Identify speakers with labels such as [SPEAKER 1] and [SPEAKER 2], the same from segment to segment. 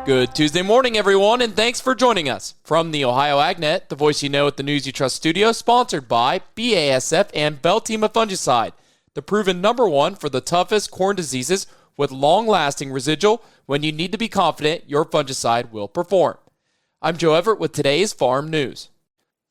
[SPEAKER 1] Good Tuesday morning, everyone, and thanks for joining us. From the Ohio AgNet, the voice you know at the News You Trust studio, sponsored by BASF and Beltima Fungicide, the proven #1 for the toughest corn diseases with long-lasting residual when you need to be confident your fungicide will perform. I'm Joe Everett with today's Farm News.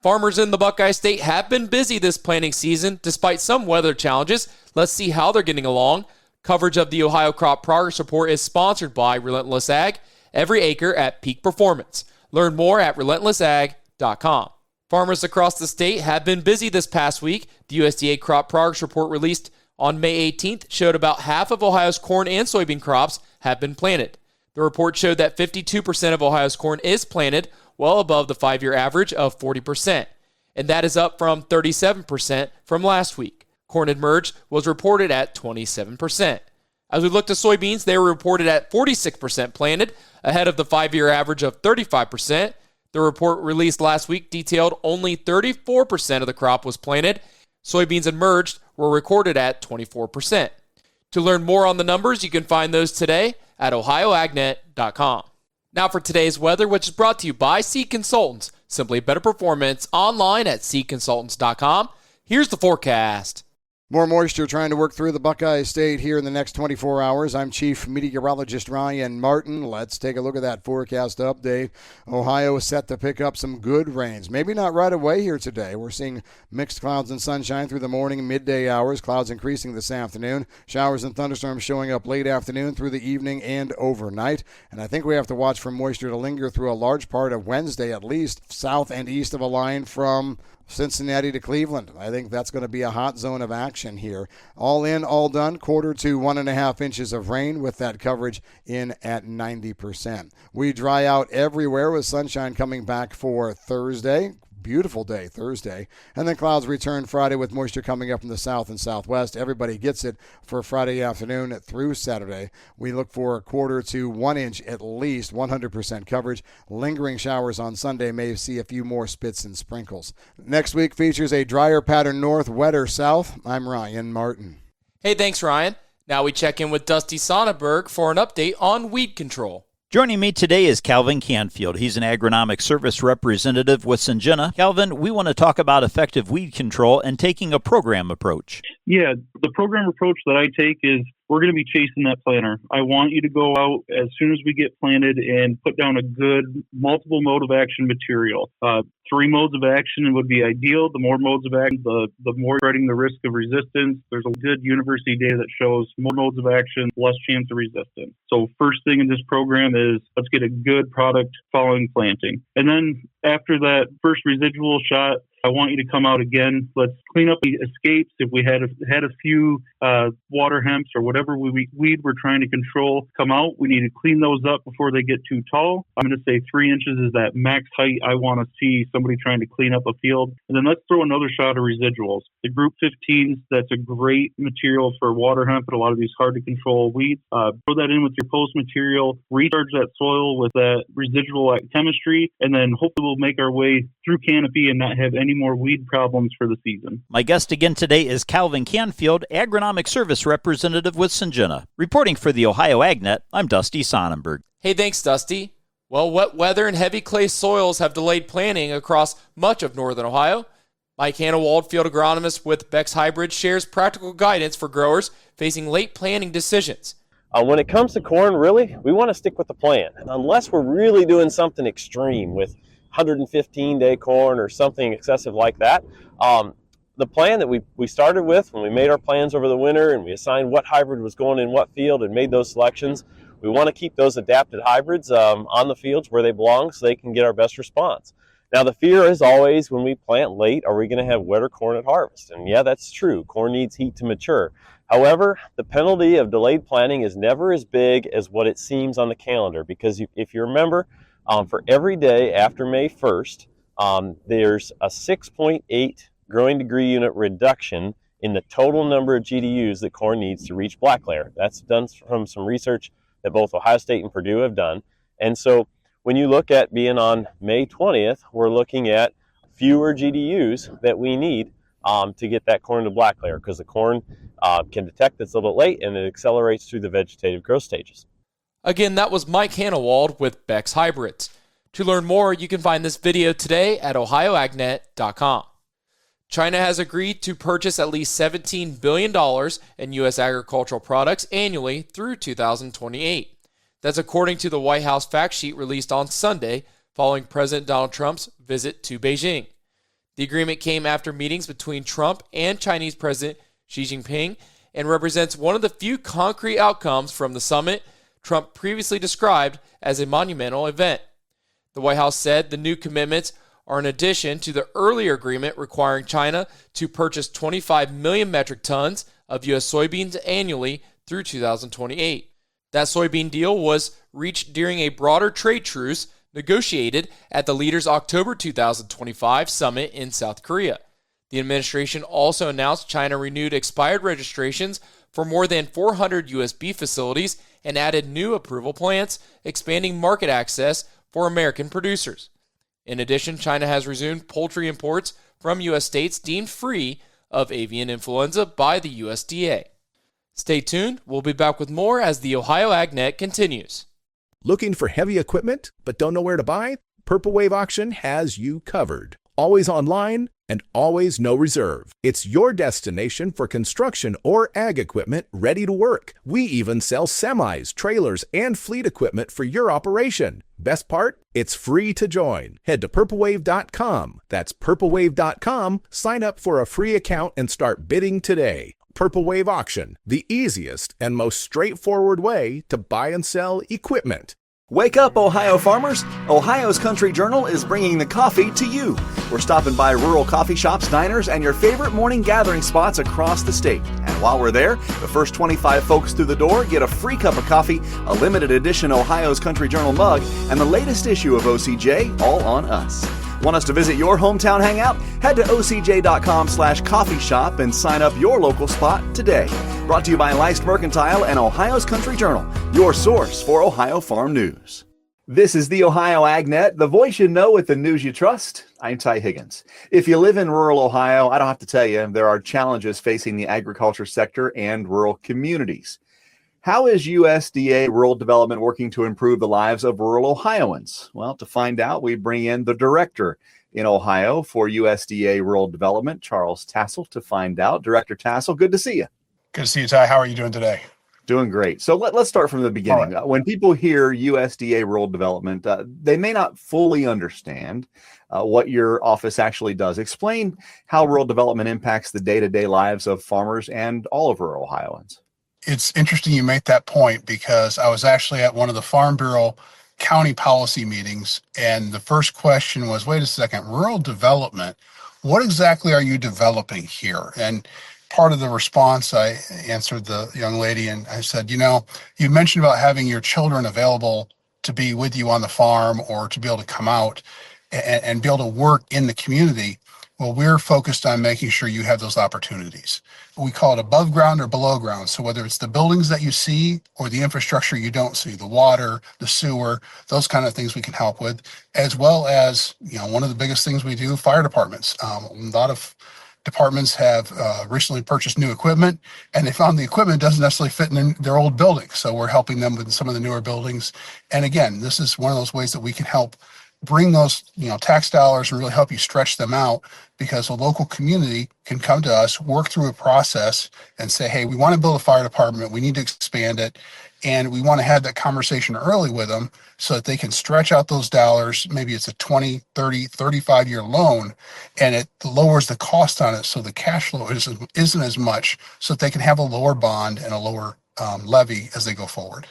[SPEAKER 1] Farmers in the Buckeye State have been busy this planting season despite some weather challenges. Let's see how they're getting along. Coverage of the Ohio Crop Progress Report is sponsored by Relentless Ag. Every acre at peak performance. Learn more at relentlessag.com. Farmers across the state have been busy this past week. The USDA Crop Progress Report released on May 18th showed about half of Ohio's corn and soybean crops have been planted. The report showed that 52% of Ohio's corn is planted, well above the 5-year average of 40%, and that is up from 37% from last week. Corn emerged was reported at 27%. As we look to soybeans, they were reported at 46% planted, ahead of the 5-year average of 35%. The report released last week detailed only 34% of the crop was planted. Soybeans emerged were recorded at 24%. To learn more on the numbers, you can find those today at ohioagnet.com. Now for today's weather, which is brought to you by Seed Consultants. Simply better performance online at seedconsultants.com. Here's the forecast.
[SPEAKER 2] More moisture trying to work through the Buckeye State here in the next 24 hours. I'm Chief Meteorologist Ryan Martin. Let's take a look at that forecast update. Ohio is set to pick up some good rains. Maybe not right away here today. We're seeing mixed clouds and sunshine through the morning and midday hours. Clouds increasing this afternoon. Showers and thunderstorms showing up late afternoon through the evening and overnight. And I think we have to watch for moisture to linger through a large part of Wednesday at least, south and east of a line from Cincinnati to Cleveland. I think that's going to be a hot zone of action here. All in, all done, 1/4 to 1.5 inches of rain with that coverage in at 90%. We dry out everywhere with sunshine coming back for Thursday. Beautiful day Thursday. And then clouds return Friday with moisture coming up from the south and southwest. Everybody gets it for Friday afternoon through Saturday. We look for 1/4 to 1 inch at least, 100% coverage. Lingering showers on Sunday, may see a few more spits and sprinkles. Next week features a drier pattern north, wetter south. I'm Ryan Martin.
[SPEAKER 1] Hey, thanks, Ryan. Now we check in with Dusty Sonnenberg for an update on weed control.
[SPEAKER 3] Joining me today is Calvin Canfield. He's an agronomic service representative with Syngenta. Calvin, we want to talk about effective weed control and taking a program approach.
[SPEAKER 4] Yeah, the program approach that I take is we're going to be chasing that planter. I want you to go out as soon as we get planted and put down a good multiple mode of action material. 3 modes of action would be ideal. The more modes of action, the more spreading the risk of resistance. There's a good university data that shows more modes of action, less chance of resistance. So first thing in this program is let's get a good product following planting. And then after that first residual shot, I want you to come out again. Let's clean up the escapes. If we had a few water hemps or whatever weed we're trying to control come out, we need to clean those up before they get too tall. I'm going to say 3 inches is that max height I want to see somebody trying to clean up a field. And then let's throw another shot of residuals. The Group 15s, that's a great material for water hemp and a lot of these hard to control weeds. Throw that in with your post material, recharge that soil with that residual chemistry, and then hopefully we'll make our way through canopy and not have any more weed problems for the season.
[SPEAKER 3] My guest again today is Calvin Canfield, agronomic service representative with Syngenta. Reporting for the Ohio AgNet, I'm Dusty Sonnenberg.
[SPEAKER 1] Hey, thanks, Dusty. Well, wet weather and heavy clay soils have delayed planting across much of northern Ohio. Mike Hannawald, field agronomist with Beck's Hybrid, shares practical guidance for growers facing late planting decisions.
[SPEAKER 5] When it comes to corn, really, we want to stick with the plan. Unless we're really doing something extreme with 115-day corn or something excessive like that. The plan that we started with when we made our plans over the winter and we assigned what hybrid was going in what field and made those selections, we want to keep those adapted hybrids on the fields where they belong so they can get our best response. Now, the fear is always when we plant late, are we going to have wetter corn at harvest? And yeah, that's true. Corn needs heat to mature. However, the penalty of delayed planting is never as big as what it seems on the calendar because if you remember, for every day after May 1st, there's a 6.8 growing degree unit reduction in the total number of GDUs that corn needs to reach black layer. That's done from some research that both Ohio State and Purdue have done. And so when you look at being on May 20th, we're looking at fewer GDUs that we need to get that corn to black layer because the corn can detect it's a little bit late and it accelerates through the vegetative growth stages.
[SPEAKER 1] Again, that was Mike Hannawald with Beck's Hybrids. To learn more, you can find this video today at ohioagnet.com. China has agreed to purchase at least $17 billion in U.S. agricultural products annually through 2028. That's according to the White House fact sheet released on Sunday following President Donald Trump's visit to Beijing. The agreement came after meetings between Trump and Chinese President Xi Jinping and represents one of the few concrete outcomes from the summit Trump previously described as a monumental event. The White House said the new commitments are in addition to the earlier agreement requiring China to purchase 25 million metric tons of U.S. soybeans annually through 2028. That soybean deal was reached during a broader trade truce negotiated at the leaders' October 2025 summit in South Korea. The administration also announced China renewed expired registrations for more than 400 U.S. beef facilities and added new approval plants, expanding market access for American producers. In addition, China has resumed poultry imports from U.S. states deemed free of avian influenza by the USDA. Stay tuned. We'll be back with more as the Ohio AgNet continues.
[SPEAKER 6] Looking for heavy equipment but don't know where to buy? Purple Wave Auction has you covered. Always online and always no reserve. It's your destination for construction or ag equipment ready to work. We even sell semis, trailers, and fleet equipment for your operation. Best part? It's free to join. Head to purplewave.com. That's purplewave.com. Sign up for a free account and start bidding today. Purple Wave Auction, the easiest and most straightforward way to buy and sell equipment.
[SPEAKER 7] Wake up, Ohio farmers! Ohio's Country Journal is bringing the coffee to you. We're stopping by rural coffee shops, diners, and your favorite morning gathering spots across the state. And while we're there, the first 25 folks through the door get a free cup of coffee, a limited edition Ohio's Country Journal mug, and the latest issue of OCJ, all on us. Want us to visit your hometown hangout? Head to ocj.com/coffee shop and sign up your local spot today. Brought to you by Leist Mercantile and Ohio's Country Journal, your source for Ohio farm news. This is the Ohio AgNet, the voice you know with the news you trust. I'm Ty Higgins. If you live in rural Ohio, I don't have to tell you, there are challenges facing the agriculture sector and rural communities. How is USDA Rural Development working to improve the lives of rural Ohioans? Well, to find out, we bring in the director in Ohio for USDA Rural Development, Charles Tassel, to find out. Director Tassel, good to see you.
[SPEAKER 8] Good to see you, Ty. How are you doing today?
[SPEAKER 7] Doing great. So let's start from the beginning.
[SPEAKER 8] Right.
[SPEAKER 7] When people hear USDA Rural Development, they may not fully understand what your office actually does. Explain how rural development impacts the day-to-day lives of farmers and all of rural Ohioans.
[SPEAKER 8] It's interesting you make that point because I was actually at one of the Farm Bureau county policy meetings, and the first question was, wait a second, rural development, what exactly are you developing here? And part of the response, I answered the young lady and I said, you mentioned about having your children available to be with you on the farm or to be able to come out and be able to work in the community. Well, we're focused on making sure you have those opportunities. We call it above ground or below ground. So whether it's the buildings that you see or the infrastructure you don't see, the water, the sewer, those kind of things we can help with, as well as, one of the biggest things we do, fire departments. A lot of departments have recently purchased new equipment, and they found the equipment doesn't necessarily fit in their old buildings. So we're helping them with some of the newer buildings. And again, this is one of those ways that we can help bring those, tax dollars and really help you stretch them out, because a local community can come to us, work through a process and say, hey, we want to build a fire department. We need to expand it. And we want to have that conversation early with them so that they can stretch out those dollars. Maybe it's a 20, 30, 35-year loan, and it lowers the cost on it so the cash flow isn't as much, so that they can have a lower bond and a lower levy as they go forward.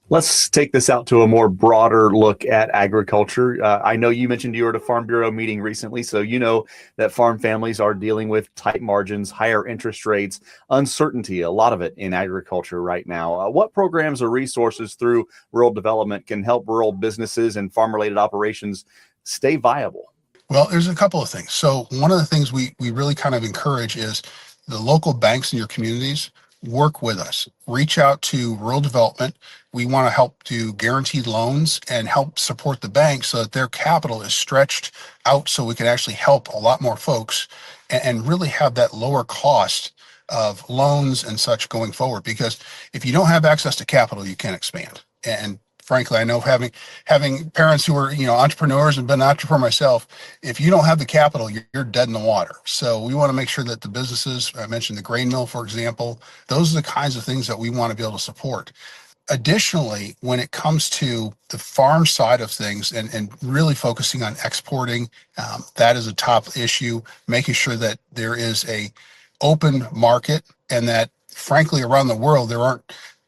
[SPEAKER 7] Let's take this out to a more broader look at agriculture. I know you mentioned you were at a Farm Bureau meeting recently, so you know that farm families are dealing with tight margins, higher interest rates, uncertainty, a lot of it in agriculture right now. What programs or resources through rural development can help rural businesses and farm-related operations stay viable?
[SPEAKER 8] Well, there's a couple of things. So one of the things we really kind of encourage is the local banks in your communities work with us. Reach out to rural development. We want to help do guaranteed loans and help support the bank so that their capital is stretched out so we can actually help a lot more folks and really have that lower cost of loans and such going forward. Because if you don't have access to capital, you can't expand. And frankly, I know having parents who are, entrepreneurs and been an entrepreneur myself, if you don't have the capital, you're dead in the water. So we want to make sure that the businesses, I mentioned the grain mill, for example, those are the kinds of things that we want to be able to support. Additionally, when it comes to the farm side of things and really focusing on exporting, that is a top issue, making sure that there is a open market and that, frankly, around the world, there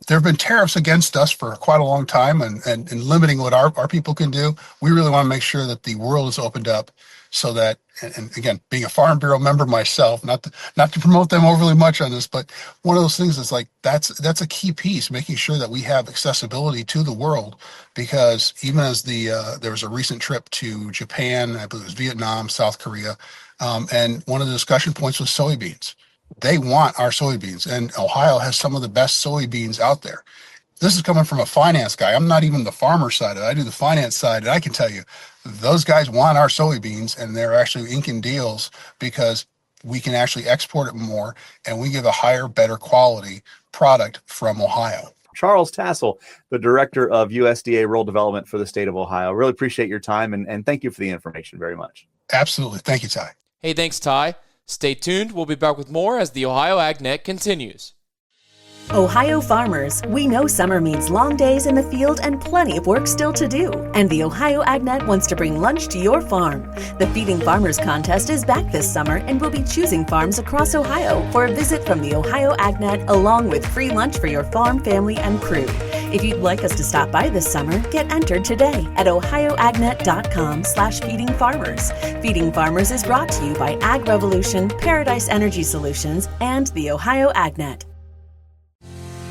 [SPEAKER 8] have been tariffs against us for quite a long time and limiting what our people can do. We really want to make sure that the world is opened up so that, and again, being a Farm Bureau member myself, not to promote them overly much on this, but one of those things is like, that's a key piece, making sure that we have accessibility to the world, because even as there was a recent trip to Japan, I believe it was Vietnam, South Korea, and one of the discussion points was soybeans. They want our soybeans, and Ohio has some of the best soybeans out there. This is coming from a finance guy. I'm not even the farmer side of it. I do the finance side, and I can tell you, those guys want our soybeans, and they're actually inking deals because we can actually export it more, and we give a higher, better quality product from Ohio.
[SPEAKER 7] Charles Tassel, the Director of USDA Rural Development for the state of Ohio. Really appreciate your time, and thank you for the information very much.
[SPEAKER 8] Absolutely. Thank you, Ty.
[SPEAKER 1] Hey, thanks, Ty. Stay tuned. We'll be back with more as the Ohio AgNet continues.
[SPEAKER 9] Ohio farmers, we know summer means long days in the field and plenty of work still to do. And the Ohio AgNet wants to bring lunch to your farm. The Feeding Farmers contest is back this summer, and we'll be choosing farms across Ohio for a visit from the Ohio AgNet, along with free lunch for your farm, family, and crew. If you'd like us to stop by this summer, get entered today at ohioagnet.com/feedingfarmers. Feeding Farmers is brought to you by Ag Revolution, Paradise Energy Solutions, and the Ohio AgNet.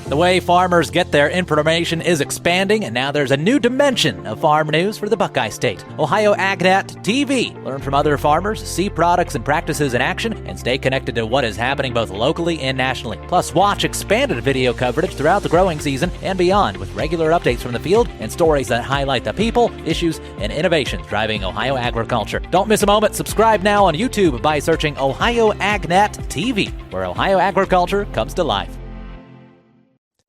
[SPEAKER 10] The way farmers get their information is expanding, and now there's a new dimension of farm news for the Buckeye State. Ohio AgNet TV. Learn from other farmers, see products and practices in action, and stay connected to what is happening both locally and nationally. Plus, watch expanded video coverage throughout the growing season and beyond, with regular updates from the field and stories that highlight the people, issues, and innovations driving Ohio agriculture. Don't miss a moment. Subscribe now on YouTube by searching Ohio AgNet TV, where Ohio agriculture comes to life.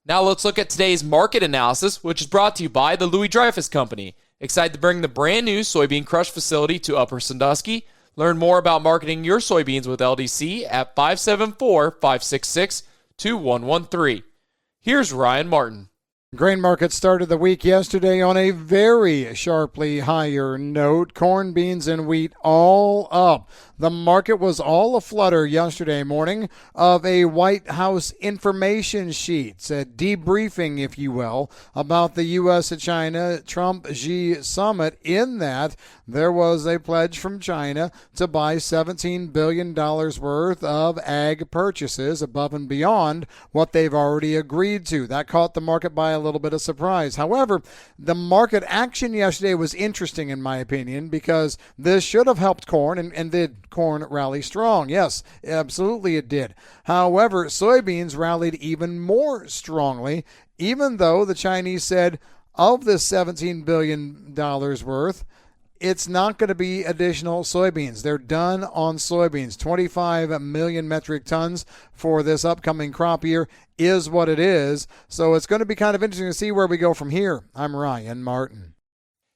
[SPEAKER 1] Now let's look at today's market analysis, which is brought to you by the Louis Dreyfus Company. Excited to bring the brand new soybean crush facility to Upper Sandusky? Learn more about marketing your soybeans with LDC at 574-566-2113. Here's Ryan Martin.
[SPEAKER 2] Grain market started the week yesterday on a very sharply higher note. Corn, beans, and wheat all up. The market was all aflutter yesterday morning of a White House information sheet, a debriefing, if you will, about the U.S.-China Trump-Xi summit. In that, there was a pledge from China to buy $17 billion worth of ag purchases above and beyond what they've already agreed to. That caught the market by a little bit of surprise. However, the market action yesterday was interesting, in my opinion, because this should have helped corn, and did corn rally strong? Yes, absolutely it did. However, soybeans rallied even more strongly, even though the Chinese said of this $17 billion worth, it's not going to be additional soybeans. They're done on soybeans. 25 million metric tons for this upcoming crop year is what it is. So it's going to be kind of interesting to see where we go from here. I'm Ryan Martin.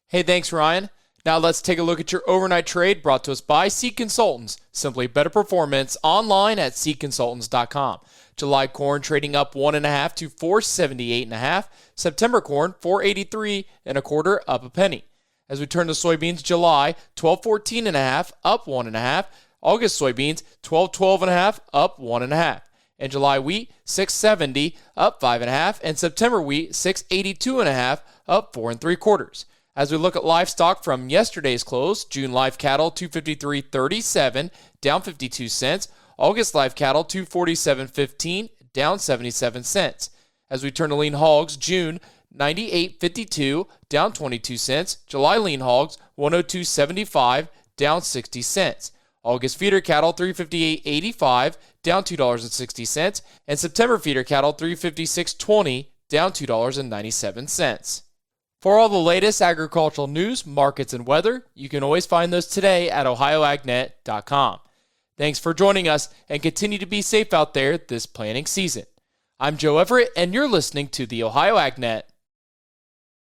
[SPEAKER 1] Hey, thanks, Ryan. Now let's take a look at your overnight trade brought to us by Seed Consultants. Simply better performance online at seedconsultants.com. July corn trading up 1.5 to 478.5. September corn 483 1/4, up a penny. As we turn to soybeans, July 1214.5, up 1.5. August soybeans 1212.5, up 1.5. And July wheat 670, up 5.5. And September wheat 682.5, up 4 3/4. As we look at livestock from yesterday's close, June live cattle 253.37, down 52 cents. August live cattle 247.15, down 77 cents. As we turn to lean hogs, June 98.52, down 22 cents. July lean hogs 102.75, down 60 cents. August feeder cattle 358.85, down $2.60, and September feeder cattle 356.20, down $2.97. For all the latest agricultural news, markets, and weather, you can always find those today at ohioagnet.com. Thanks for joining us, and continue to be safe out there this planting season. I'm Joe Everett, and you're listening to the Ohio AgNet